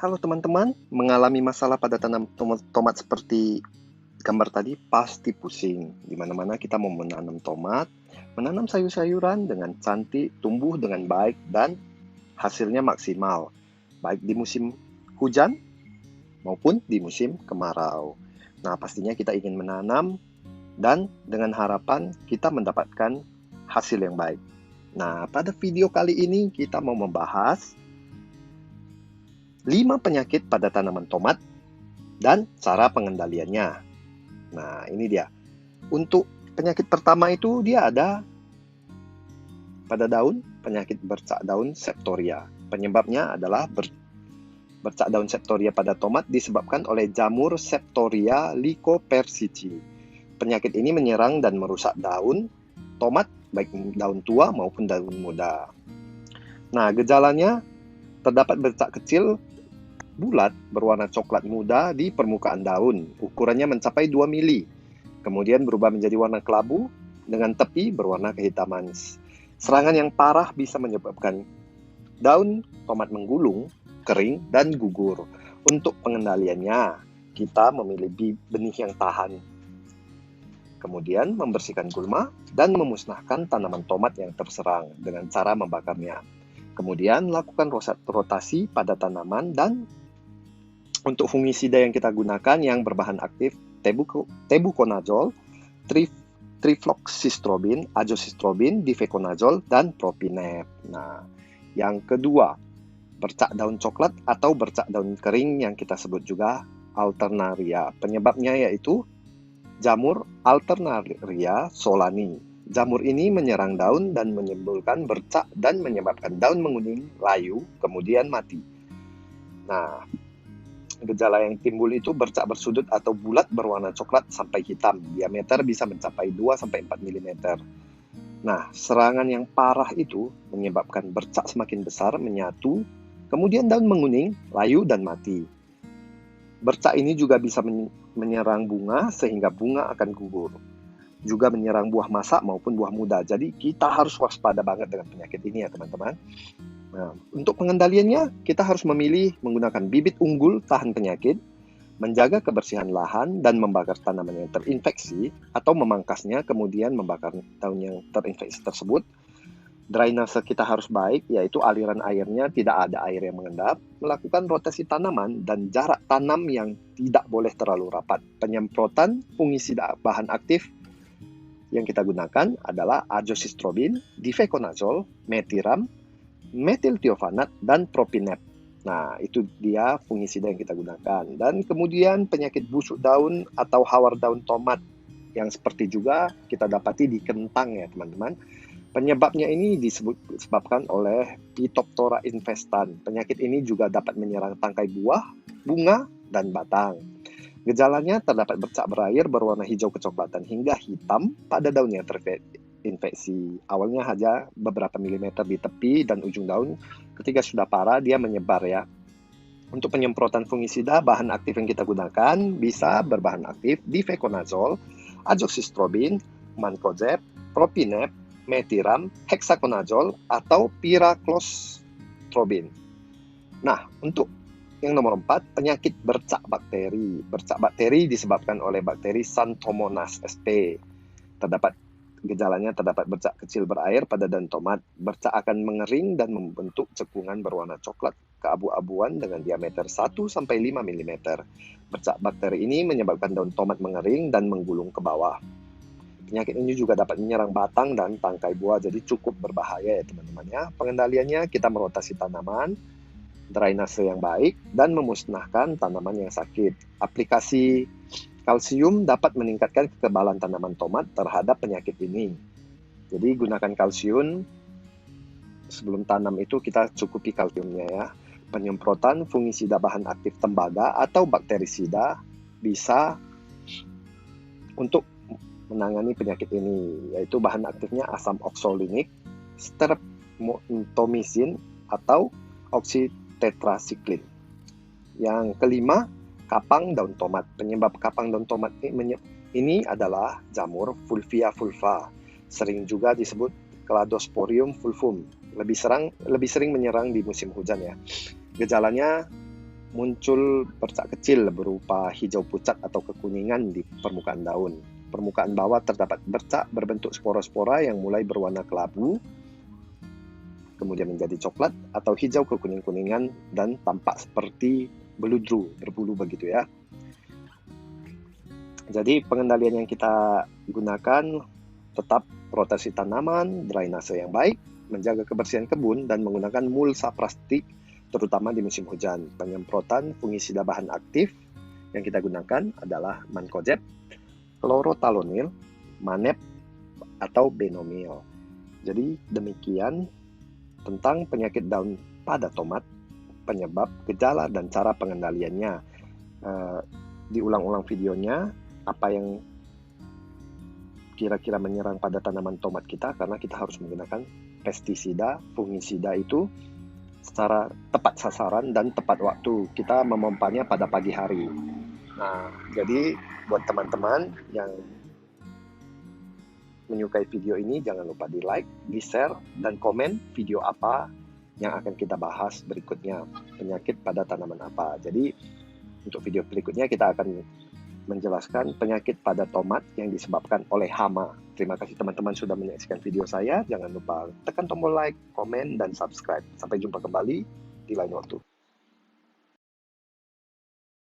Halo teman-teman, mengalami masalah pada tanam tomat seperti gambar tadi pasti pusing. Di mana-mana kita mau menanam tomat, menanam sayur-sayuran dengan cantik, tumbuh dengan baik dan hasilnya maksimal, baik di musim hujan maupun di musim kemarau. Nah, pastinya kita ingin menanam dan dengan harapan kita mendapatkan hasil yang baik. Nah, pada video kali ini kita mau membahas 5 penyakit pada tanaman tomat dan cara pengendaliannya. Nah, ini dia. Untuk penyakit pertama itu dia ada pada daun, penyakit bercak daun septoria. Penyebabnya adalah bercak daun septoria pada tomat disebabkan oleh jamur Septoria lycopersicii. Penyakit ini menyerang dan merusak daun tomat, baik daun tua maupun daun muda. Nah, gejalanya terdapat bercak kecil bulat berwarna coklat muda di permukaan daun. Ukurannya mencapai 2 mili. Kemudian berubah menjadi warna kelabu dengan tepi berwarna kehitaman. Serangan yang parah bisa menyebabkan daun tomat menggulung, kering, dan gugur. Untuk pengendaliannya, kita memilih benih yang tahan. Kemudian membersihkan gulma dan memusnahkan tanaman tomat yang terserang dengan cara membakarnya. Kemudian lakukan rotasi pada tanaman dan untuk fungisida yang kita gunakan yang berbahan aktif tebuconazole, trifloxystrobin, azoxystrobin, difeconazole, dan propinep. Nah, yang kedua, bercak daun coklat atau bercak daun kering yang kita sebut juga Alternaria. Penyebabnya yaitu jamur Alternaria solani. Jamur ini menyerang daun dan menimbulkan bercak dan menyebabkan daun menguning, layu, kemudian mati. Nah, gejala yang timbul itu bercak bersudut atau bulat berwarna coklat sampai hitam. Diameter bisa mencapai 2-4 mm. Nah, serangan yang parah itu menyebabkan bercak semakin besar, menyatu, kemudian daun menguning, layu, dan mati. Bercak ini juga bisa menyerang bunga sehingga bunga akan gugur. Juga menyerang buah masak maupun buah muda. Jadi kita harus waspada banget dengan penyakit ini ya teman-teman. Nah, untuk pengendaliannya, kita harus memilih menggunakan bibit unggul tahan penyakit, menjaga kebersihan lahan, dan membakar tanaman yang terinfeksi, atau memangkasnya kemudian membakar daun yang terinfeksi tersebut. Drainase kita harus baik, yaitu aliran airnya tidak ada air yang mengendap, melakukan rotasi tanaman, dan jarak tanam yang tidak boleh terlalu rapat. Penyemprotan fungisida bahan aktif yang kita gunakan adalah azoxystrobin, difeconazole, metiram, metiltiovanat, dan propinep. Nah, itu dia fungisida yang kita gunakan. Dan kemudian penyakit busuk daun atau hawar daun tomat yang seperti juga kita dapati di kentang ya teman-teman. Penyebabnya ini disebabkan oleh Phytophthora infestan. Penyakit ini juga dapat menyerang tangkai buah, bunga, dan batang. Gejalanya terdapat bercak berair berwarna hijau kecoklatan hingga hitam pada daun yang terinfeksi. Awalnya hanya beberapa milimeter di tepi dan ujung daun. Ketika sudah parah, dia menyebar ya. Untuk penyemprotan fungisida, bahan aktif yang kita gunakan bisa berbahan aktif difeconazole, azoxystrobin, mancozeb, propinep, metiram, hexaconazole, atau piraclostrobin. Nah, untuk yang nomor 4, penyakit bercak bakteri. Bercak bakteri disebabkan oleh bakteri Xanthomonas sp. Gejalanya terdapat bercak kecil berair pada daun tomat. Bercak akan mengering dan membentuk cekungan berwarna coklat keabu-abuan dengan diameter 1-5 mm. Bercak bakteri ini menyebabkan daun tomat mengering dan menggulung ke bawah. Penyakit ini juga dapat menyerang batang dan tangkai buah, jadi cukup berbahaya ya teman-teman ya. Pengendaliannya kita merotasi tanaman, drainase yang baik, dan memusnahkan tanaman yang sakit. Aplikasi kalsium dapat meningkatkan kekebalan tanaman tomat terhadap penyakit ini. Jadi gunakan kalsium sebelum tanam itu kita cukupi kalsiumnya ya. Penyemprotan fungisida bahan aktif tembaga atau bakterisida bisa untuk menangani penyakit ini, yaitu bahan aktifnya asam oksalinik, streptomycin, atau oksitetrasiklin. Yang kelima, kapang daun tomat. Penyebab kapang daun tomat ini adalah jamur Fulvia fulva. Sering juga disebut Cladosporium fulvum. Lebih sering menyerang di musim hujan ya. Gejalanya muncul bercak kecil berupa hijau pucat atau kekuningan di permukaan daun. Permukaan bawah terdapat bercak berbentuk spora-spora yang mulai berwarna kelabu, kemudian menjadi coklat atau hijau kekuning-kuningan dan tampak seperti beludru, berbulu begitu ya. Jadi pengendalian yang kita gunakan tetap rotasi tanaman, drainase yang baik, menjaga kebersihan kebun, dan menggunakan mulsa plastik terutama di musim hujan. Penyemprotan fungisida bahan aktif yang kita gunakan adalah mancozeb, chlorothalonil, manep, atau benomil. Jadi demikian tentang penyakit daun pada tomat, penyebab, gejala, dan cara pengendaliannya. Diulang-ulang videonya, apa yang kira-kira menyerang pada tanaman tomat kita, karena kita harus menggunakan pestisida, fungisida itu secara tepat sasaran dan tepat waktu. Kita memompanya pada pagi hari. Nah, jadi buat teman-teman yang menyukai video ini, jangan lupa di like, di share, dan komen video apa yang akan kita bahas berikutnya, penyakit pada tanaman apa. Jadi untuk video berikutnya kita akan menjelaskan penyakit pada tomat yang disebabkan oleh hama. Terima kasih teman-teman sudah menyaksikan video saya. Jangan lupa tekan tombol like, komen, dan subscribe. Sampai jumpa kembali di lain waktu.